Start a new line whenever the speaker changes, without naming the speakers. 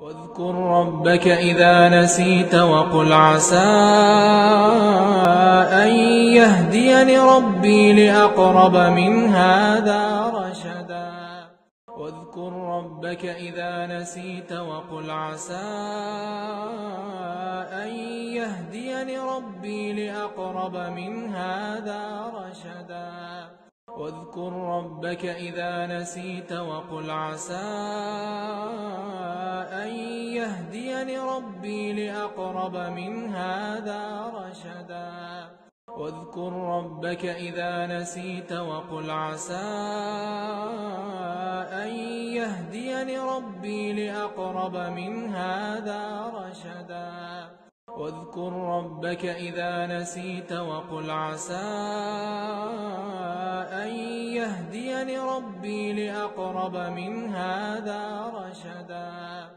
واذكر ربك إذا نسيت وقل عسى أن يهديني ربي لأقرب من هذا رشدا. واذكر ربك إذا نسيت وقل عسى أن يهديني ربي لأقرب من هذا رشدا. واذكر ربك إذا نسيت وقل عسى أن يهديني ربي لأقرب من هذا رشدا. واذكر ربك إذا نسيت وقل عسى أن يهديني ربي لأقرب من هذا رشدا. واذكر ربك إذا نسيت وقل عسى أن يهديني ربي لأقرب من هذا رشدا.